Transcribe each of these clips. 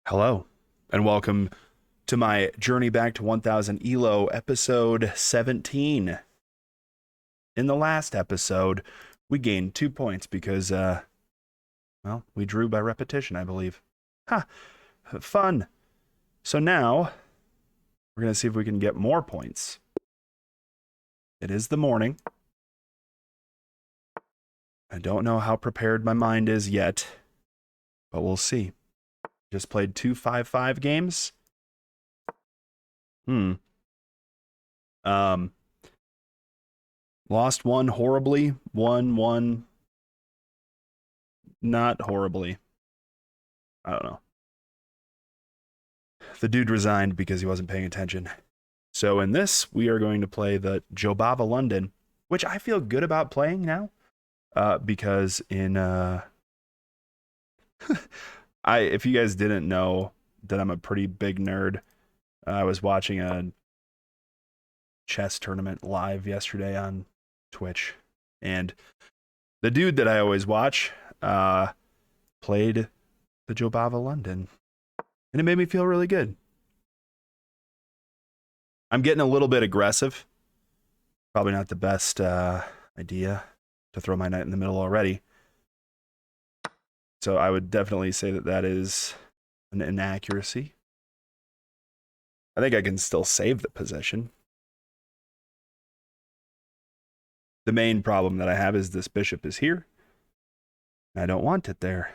Hello, and welcome to my journey back to 1000 ELO, episode 17. In the last episode, we gained 2 points because, well, we drew by repetition, I believe. Ha! Fun. So now, we're going to see if we can get more points. It is the morning. I don't know how prepared my mind is yet, but we'll see. Just played 2-5-5 games. Um, Lost one horribly, won one not horribly. I don't know. The dude resigned because he wasn't paying attention. So in this, we are going to play the Jobava London, which I feel good about playing now, because in if you guys didn't know that I'm a pretty big nerd, I was watching a chess tournament live yesterday on Twitch, and the dude that I always watch played the Jobava London, and it made me feel really good. I'm getting a little bit aggressive. Probably not the best idea to throw my knight in the middle already. So I would definitely say that that is an inaccuracy. I think I can still save the position. The main problem that I have is this bishop is here. And I don't want it there.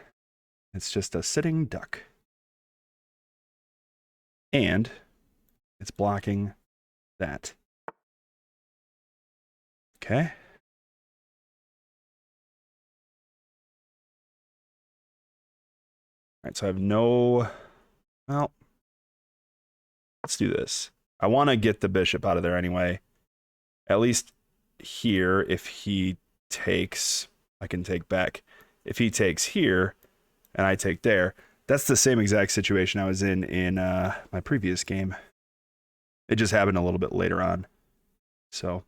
It's just a sitting duck. And it's blocking that. Okay. All right, so I have no... Well, let's do this. I want to get the bishop out of there anyway. At least here, if he takes, I can take back. If he takes here, and I take there, that's the same exact situation I was in my previous game. It just happened a little bit later on. So,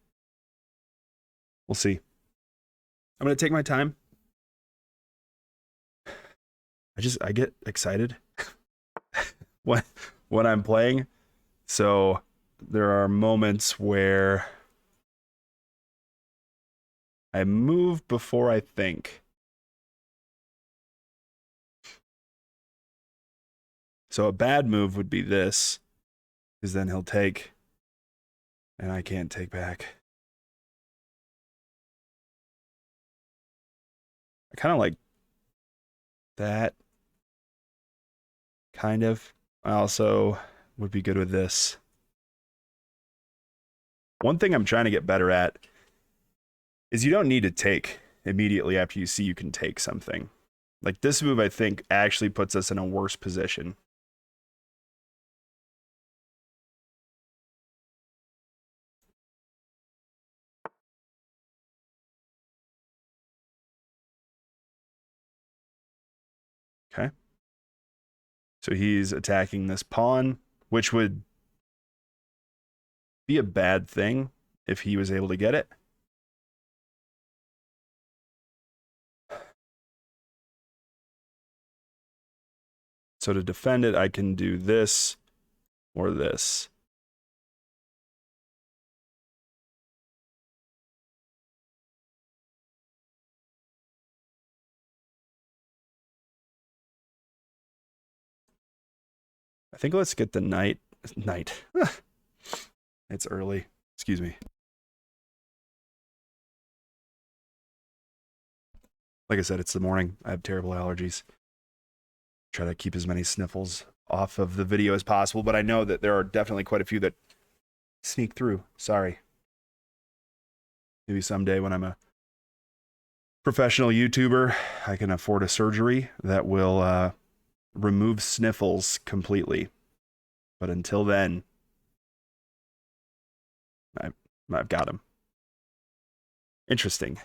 we'll see. I'm going to take my time. I get excited when I'm playing. So, there are moments where I move before I think. So a bad move would be this, because then he'll take, and I can't take back. I kind of like that, kind of. I also would be good with this. One thing I'm trying to get better at is you don't need to take immediately after you see you can take something. Like this move, I think, actually puts us in a worse position. Okay. So he's attacking this pawn, which would be a bad thing if he was able to get it. So to defend it, I can do this or this. I think let's get the knight. It's early. Excuse me. Like I said, it's the morning. I have terrible allergies. Try to keep as many sniffles off of the video as possible, but I know that there are definitely quite a few that sneak through. Sorry. Maybe someday when I'm a professional YouTuber, I can afford a surgery that will remove sniffles completely. But until then, I've got them. Interesting.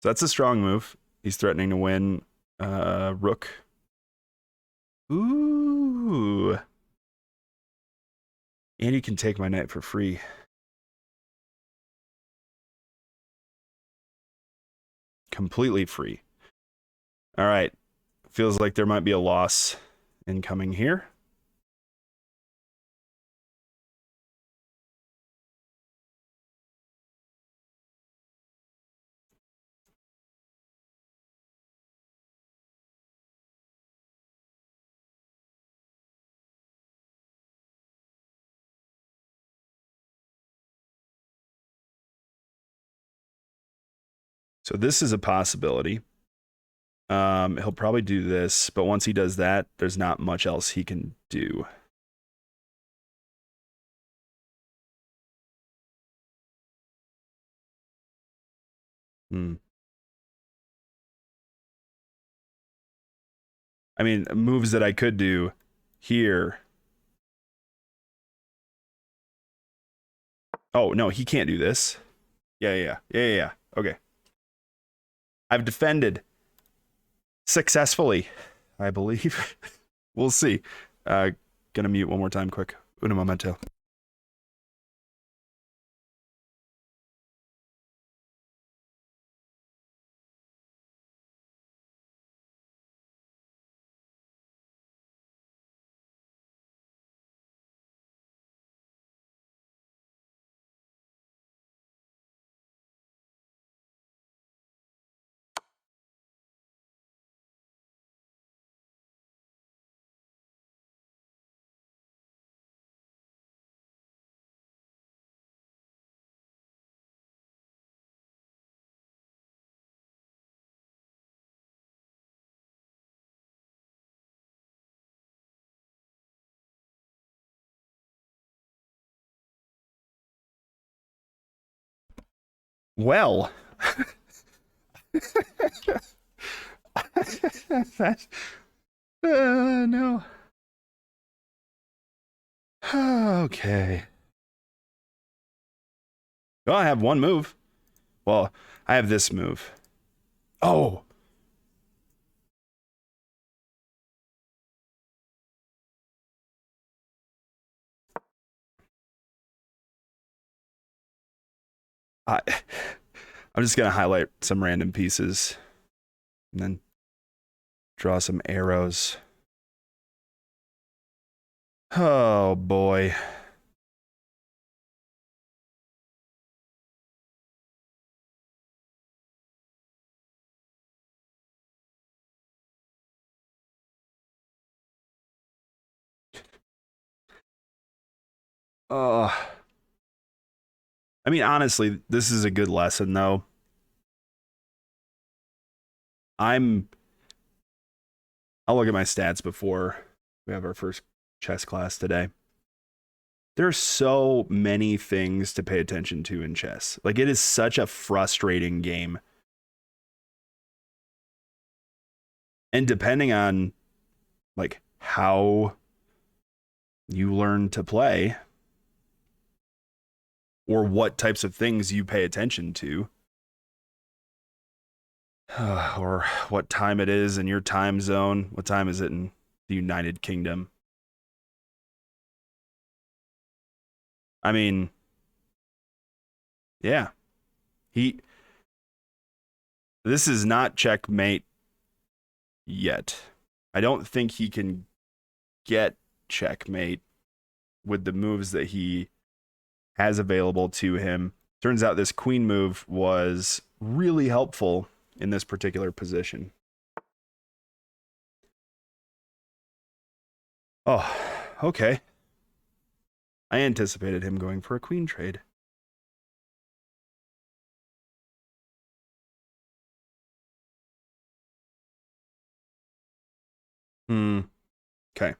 So that's a strong move. He's threatening to win rook. Ooh. And he can take my knight for free. Completely free. All right. Feels like there might be a loss incoming here. So this is a possibility. He'll probably do this, but once he does that, there's not much else he can do. Hmm. I mean, moves that I could do here. Oh, no, he can't do this. Yeah. Okay. I've defended successfully, I believe. We'll see. Gonna mute one more time quick. Una momento. Well, that, no. Okay. Well, I have one move. Well, I have this move. Oh, I, I'm just gonna highlight some random pieces and then draw some arrows. Oh boy. Oh, I mean, honestly, this is a good lesson though. I'm. I'll look at my stats before we have our first chess class today. There's so many things to pay attention to in chess. Like it is such a frustrating game. And depending on like how you learn to play or what types of things you pay attention to or what time it is in your time zone, what time is it in the United Kingdom? I mean, yeah. He This is not checkmate yet. I don't think he can get checkmate with the moves that he has available to him. Turns out this queen move was really helpful in this particular position. Oh, okay. I anticipated him going for a queen trade. Hmm. Okay.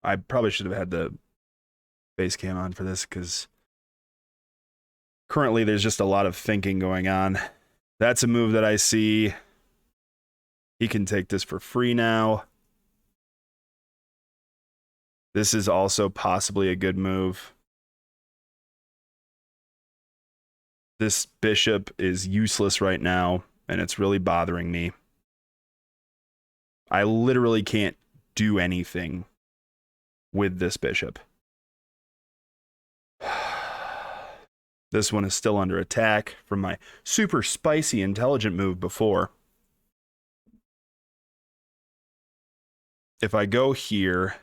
I probably should have had the base cam on for this because currently there's just a lot of thinking going on. That's a move that I see. He can take this for free now. This is also possibly a good move. This bishop is useless right now, and it's really bothering me. I literally can't do anything with this bishop. This one is still under attack from my super spicy intelligent move before. If I go here,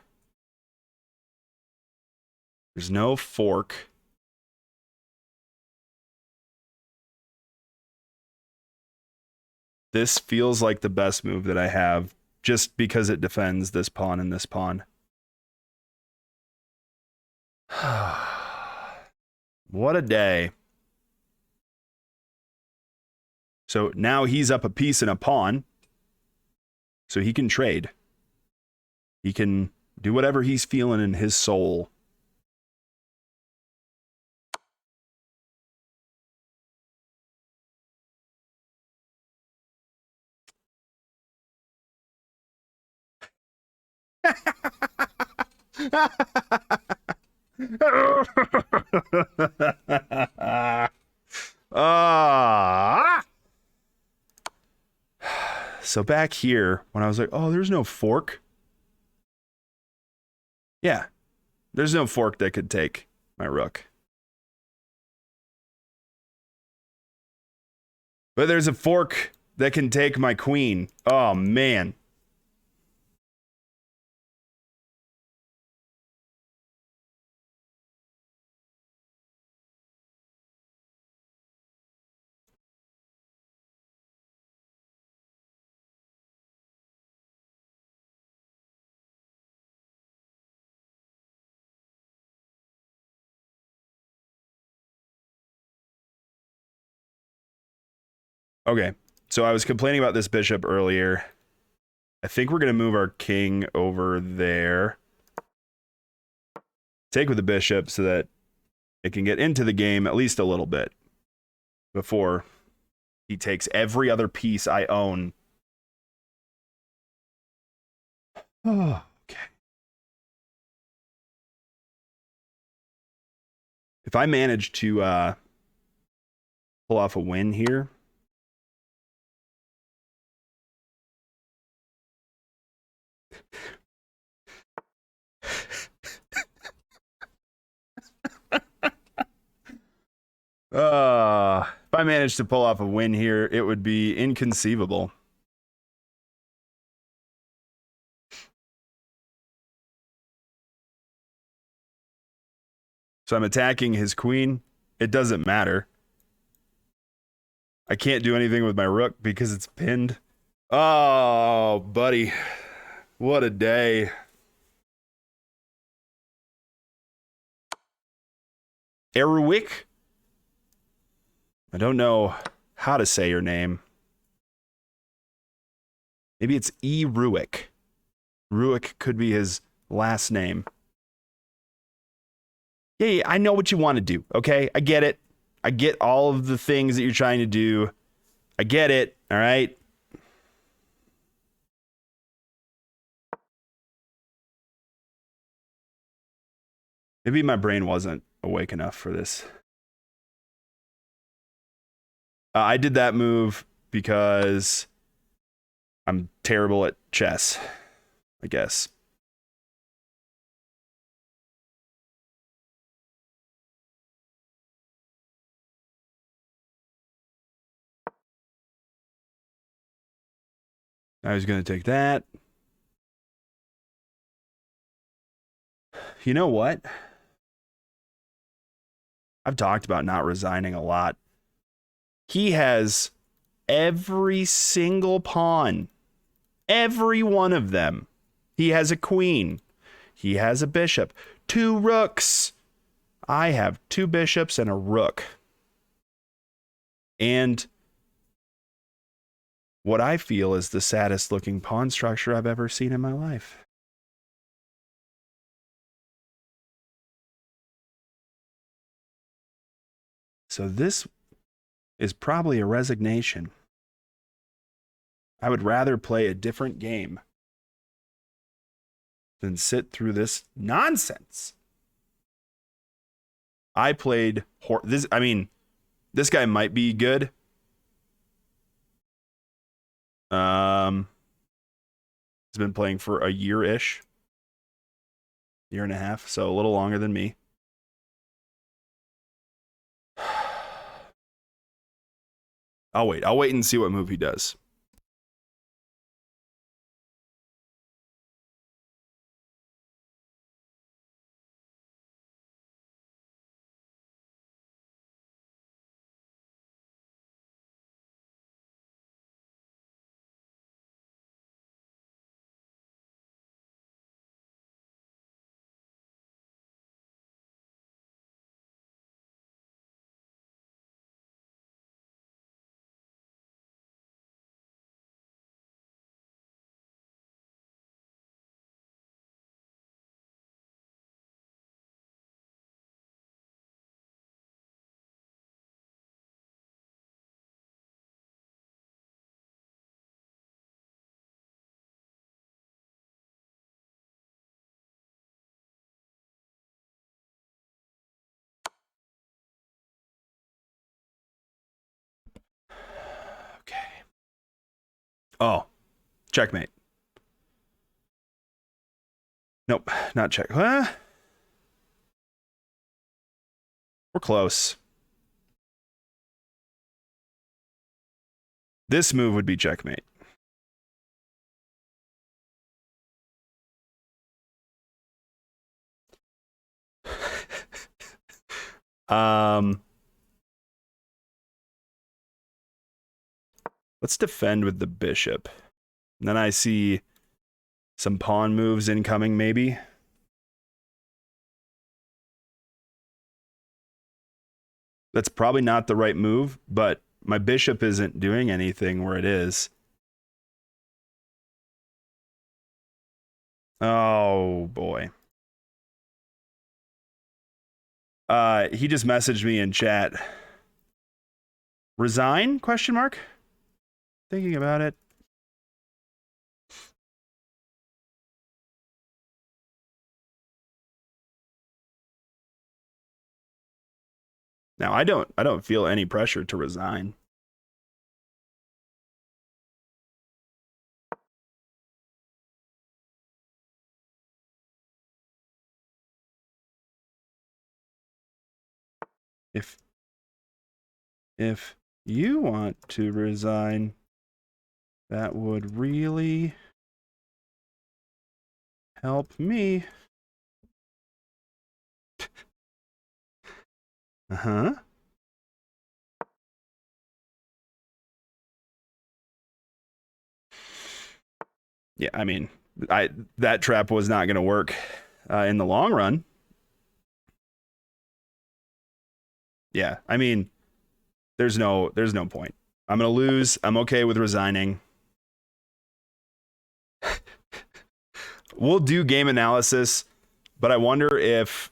there's no fork. This feels like the best move that I have, just because it defends this pawn and this pawn. What a day. So now he's up a piece and a pawn. So he can trade. He can do whatever he's feeling in his soul. So back here, when I was like, oh, there's no fork. Yeah, there's no fork that could take my rook. But there's a fork that can take my queen. Oh, man. Okay, so I was complaining about this bishop earlier. I think we're going to move our king over there. Take with the bishop so that it can get into the game at least a little bit before he takes every other piece I own. Oh, okay. If I manage to pull off a win here, if I managed to pull off a win here, it would be inconceivable. So I'm attacking his queen. It doesn't matter. I can't do anything with my rook because it's pinned. Oh, buddy. What a day. Eruik? I don't know how to say your name. Maybe it's E. Ruick. Ruick could be his last name. Yeah, I know what you want to do, okay? I get it. I get all of the things that you're trying to do. I get it, all right? Maybe my brain wasn't awake enough for this. I did that move because I'm terrible at chess, I guess. I was going to take that. You know what? I've talked about not resigning a lot. He has every single pawn. Every one of them. He has a queen. He has a bishop. 2 rooks. I have 2 bishops and a rook. And what I feel is the saddest looking pawn structure I've ever seen in my life. So this is probably a resignation. I would rather play a different game than sit through this nonsense. I played this. I mean, this guy might be good. He's been playing for a year-ish, year and a half, so a little longer than me. I'll wait. I'll wait and see what move he does. Okay. Oh, checkmate. Nope, not check. Huh? We're close. This move would be checkmate. Let's defend with the bishop. And then I see some pawn moves incoming, maybe. That's probably not the right move, but my bishop isn't doing anything where it is. Oh boy. He just messaged me in chat. Resign? Question mark. Thinking about it. Now I don't feel any pressure to resign. If you want to resign, that would really help me. Uh-huh. Yeah, I mean, that trap was not going to work in the long run. Yeah, I mean, there's no point. I'm going to lose. I'm okay with resigning. We'll do game analysis, but I wonder if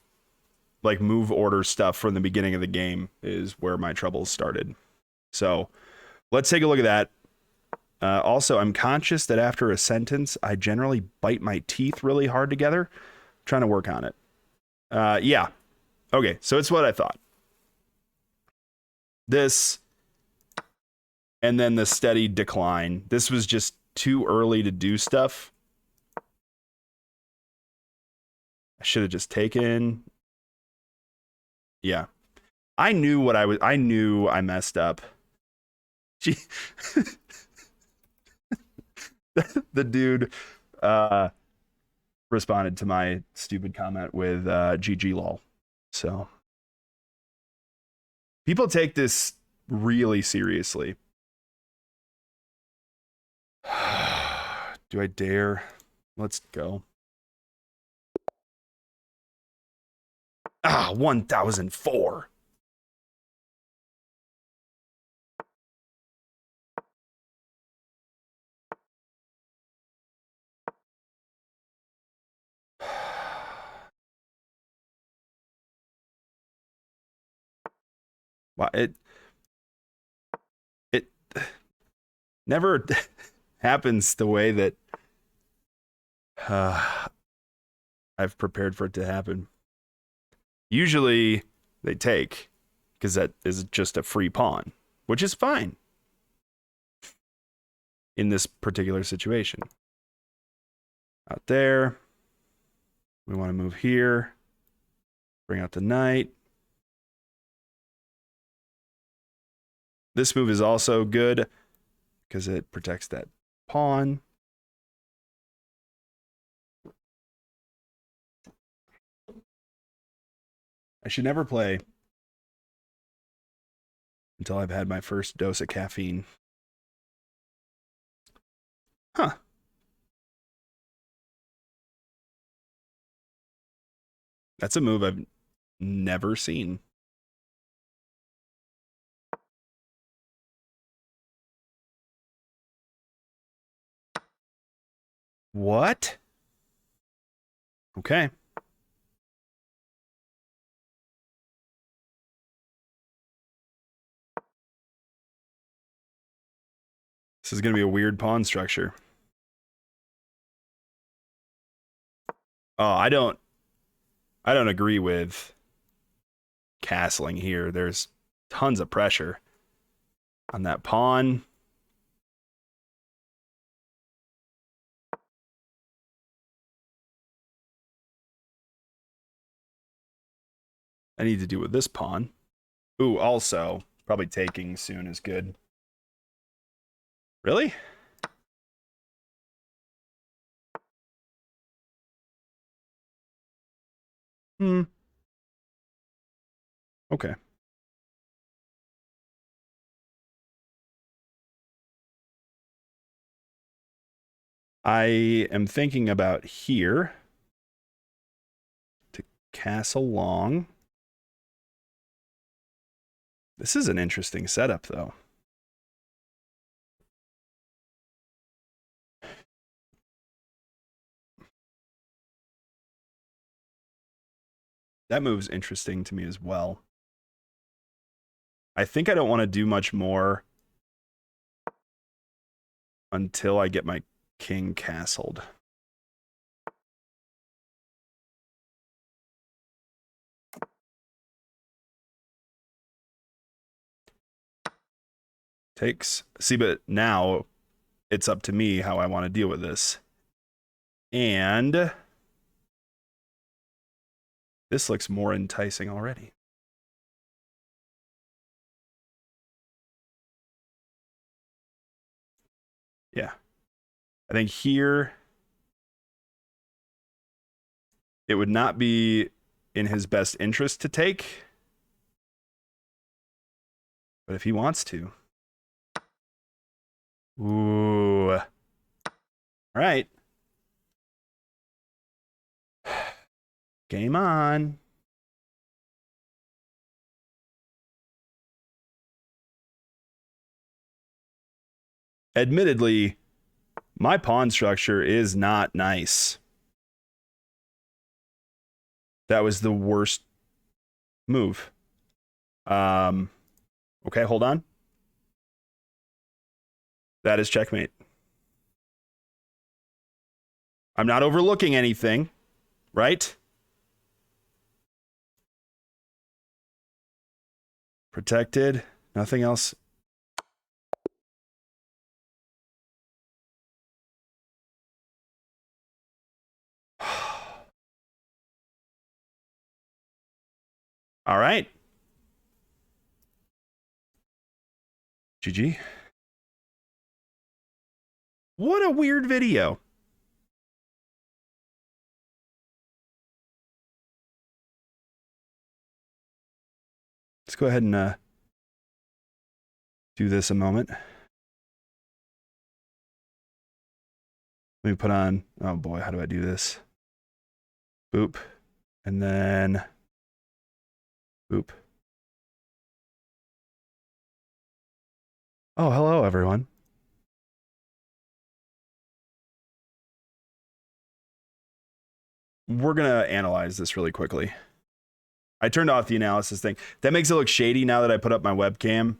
like move order stuff from the beginning of the game is where my troubles started. So let's take a look at that. Also, I'm conscious that after a sentence, I generally bite my teeth really hard together. I'm trying to work on it. Yeah. Okay, so it's what I thought. This, and then the steady decline. This was just too early to do stuff. I should have just taken. Yeah. I knew I messed up. Gee. The dude responded to my stupid comment with GG lol. So people take this really seriously. Do I dare? Let's go. 1004. Wow, it never happens the way that I've prepared for it to happen. Usually they take because that is just a free pawn, which is fine in this particular situation. Out there, we want to move here, bring out the knight. This move is also good because it protects that pawn. I should never play until I've had my first dose of caffeine. Huh. That's a move I've never seen. What? Okay. This is going to be a weird pawn structure. Oh, I don't agree with castling here. There's tons of pressure on that pawn. I need to do with this pawn. Ooh, also, probably taking soon is good. Really? Hmm. Okay. I am thinking about here to castle long. This is an interesting setup, though. That move's interesting to me as well. I think I don't want to do much more until I get my king castled. Takes. See, but now it's up to me how I want to deal with this. And this looks more enticing already. Yeah. I think here it would not be in his best interest to take. But if he wants to. Ooh. All right. Game on. Admittedly, my pawn structure is not nice. That was the worst move. Okay, hold on. That is checkmate. I'm not overlooking anything, right? Protected. Nothing else. All right. GG. What a weird video. Let's go ahead and do this a moment. Let me put on, oh boy, how do I do this? Boop. And then boop. Oh, hello, everyone. We're going to analyze this really quickly. I turned off the analysis thing. That makes it look shady now that I put up my webcam.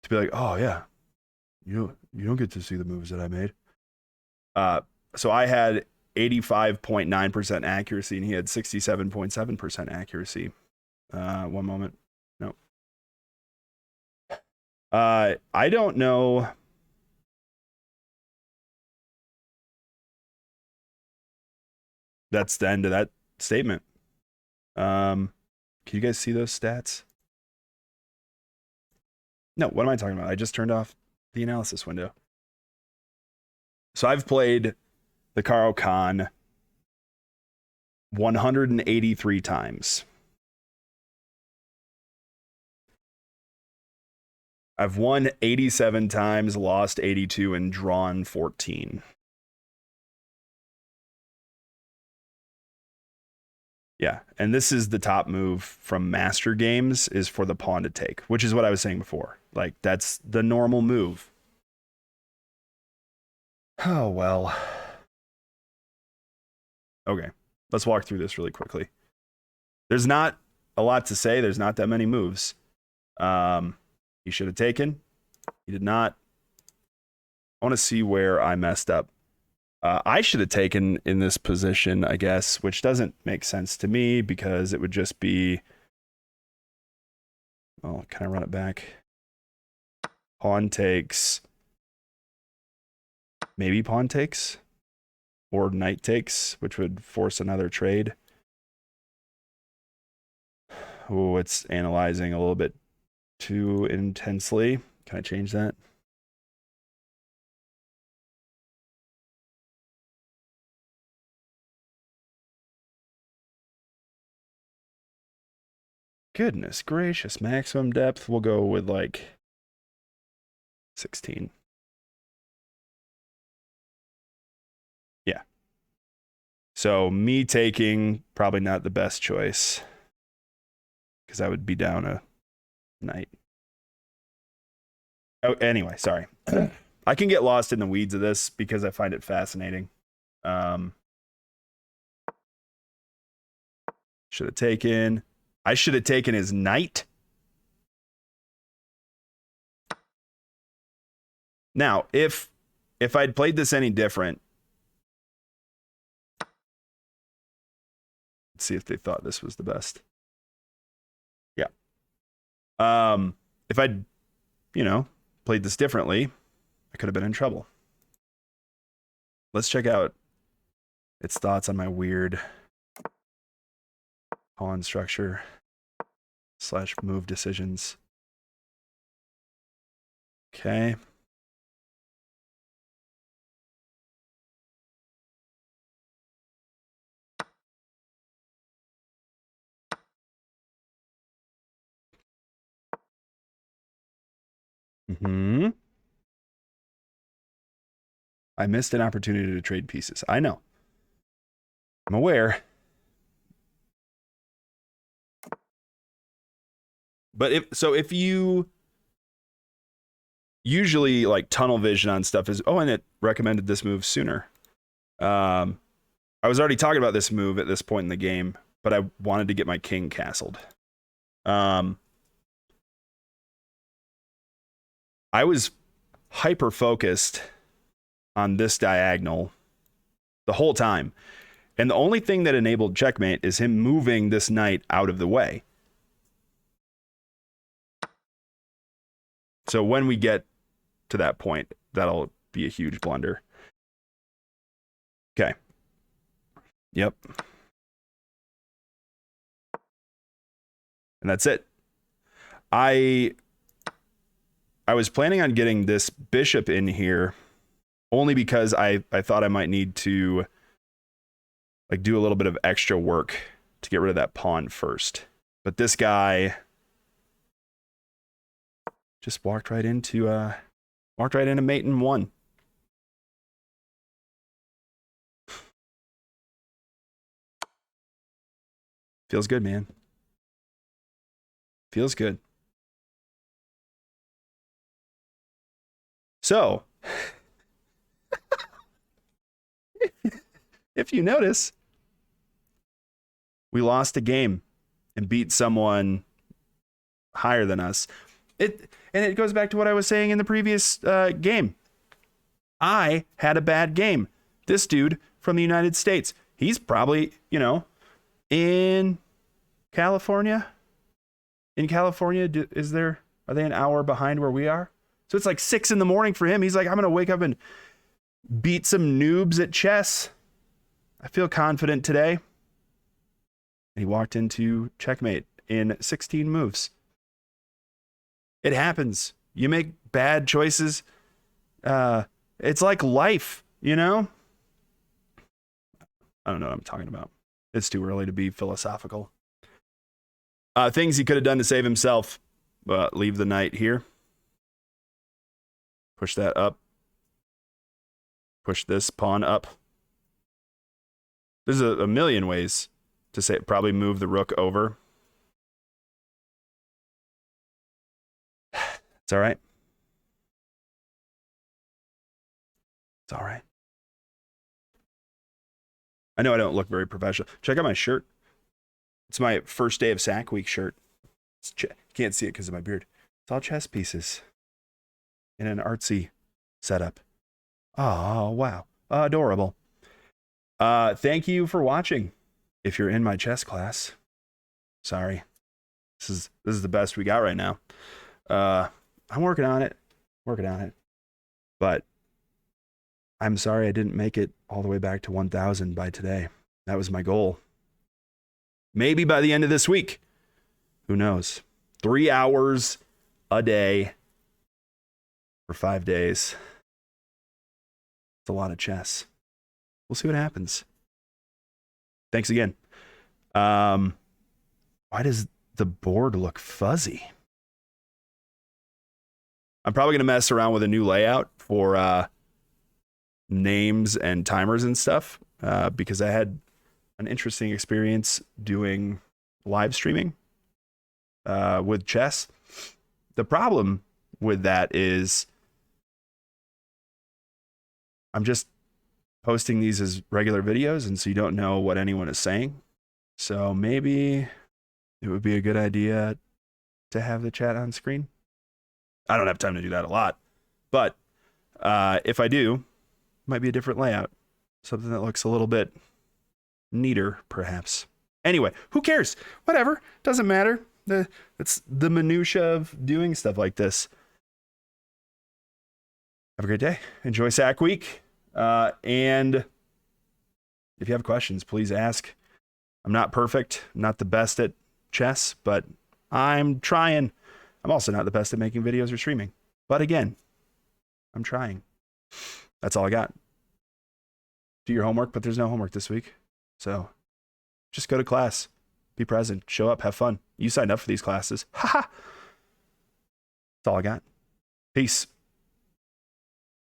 To be like, oh, yeah, you don't get to see the moves that I made. So I had 85.9% accuracy, and he had 67.7% accuracy. One moment. No. I don't know. That's the end of that statement. Can you guys see those stats? No, what am I talking about? I just turned off the analysis window. So I've played the Caro-Kann 183 times. I've won 87 times, lost 82, and drawn 14. Yeah, and this is the top move from Master Games is for the pawn to take, which is what I was saying before. Like, that's the normal move. Oh, well. Okay, let's walk through this really quickly. There's not a lot to say. There's not that many moves. He should have taken. He did not. I want to see where I messed up. I should have taken in this position, I guess, which doesn't make sense to me because it would just be... Oh, can I run it back? Pawn takes. Maybe pawn takes. Or knight takes, which would force another trade. Oh, it's analyzing a little bit too intensely. Can I change that? Goodness gracious, maximum depth. We'll go with like 16. Yeah. So me taking, probably not the best choice. Because I would be down a knight. Oh, anyway, sorry. I can get lost in the weeds of this because I find it fascinating. Should have taken. I should have taken his knight. Now, if I'd played this any different, let's see if they thought this was the best. Yeah. If I'd, played this differently, I could have been in trouble. Let's check out its thoughts on my weird pawn structure / move decisions. Okay. I missed an opportunity to trade pieces. I know. I'm aware. But if you usually like tunnel vision on stuff is, and it recommended this move sooner. I was already talking about this move at this point in the game, but I wanted to get my king castled. I was hyper focused on this diagonal the whole time. And the only thing that enabled checkmate is him moving this knight out of the way. So when we get to that point, that'll be a huge blunder. Okay. Yep. And that's it. I was planning on getting this bishop in here only because I thought I might need to like do a little bit of extra work to get rid of that pawn first. But this guy just walked right into mate and won. Feels good, man. Feels good. So, if you notice, we lost a game and beat someone higher than us. And it goes back to what I was saying in the previous game. I had a bad game. This dude from the United States, he's probably, in California. In California, are they an hour behind where we are? So it's like 6 a.m. for him. He's like, I'm going to wake up and beat some noobs at chess. I feel confident today. And he walked into checkmate in 16 moves. It happens. You make bad choices. It's like life, you know? I don't know what I'm talking about. It's too early to be philosophical. Things he could have done to save himself. Leave the knight here. Push that up. Push this pawn up. There's a million ways to say it. Probably move the rook over. It's all right. It's all right. I know I don't look very professional. Check out my shirt. It's my first day of Sack Week shirt. Can't see it because of my beard. It's all chess pieces in an artsy setup. Oh, wow. Adorable. Thank you for watching. If you're in my chess class, sorry. This is the best we got right now. I'm working on it. But I'm sorry I didn't make it all the way back to 1,000 by today. That was my goal. Maybe by the end of this week. Who knows? 3 hours a day for 5 days. It's a lot of chess. We'll see what happens. Thanks again. Why does the board look fuzzy? I'm probably going to mess around with a new layout for names and timers and stuff because I had an interesting experience doing live streaming with chess. The problem with that is I'm just posting these as regular videos, and so you don't know what anyone is saying. So maybe it would be a good idea to have the chat on screen. I don't have time to do that a lot, but if I do, it might be a different layout. Something that looks a little bit neater, perhaps. Anyway, who cares? Whatever. Doesn't matter. It's the minutia of doing stuff like this. Have a great day. Enjoy Sack Week. And if you have questions, please ask. I'm not perfect. I'm not the best at chess, but I'm trying. I'm also not the best at making videos or streaming. But again, I'm trying. That's all I got. Do your homework, but there's no homework this week. So just go to class. Be present. Show up. Have fun. You signed up for these classes. Ha ha. That's all I got. Peace.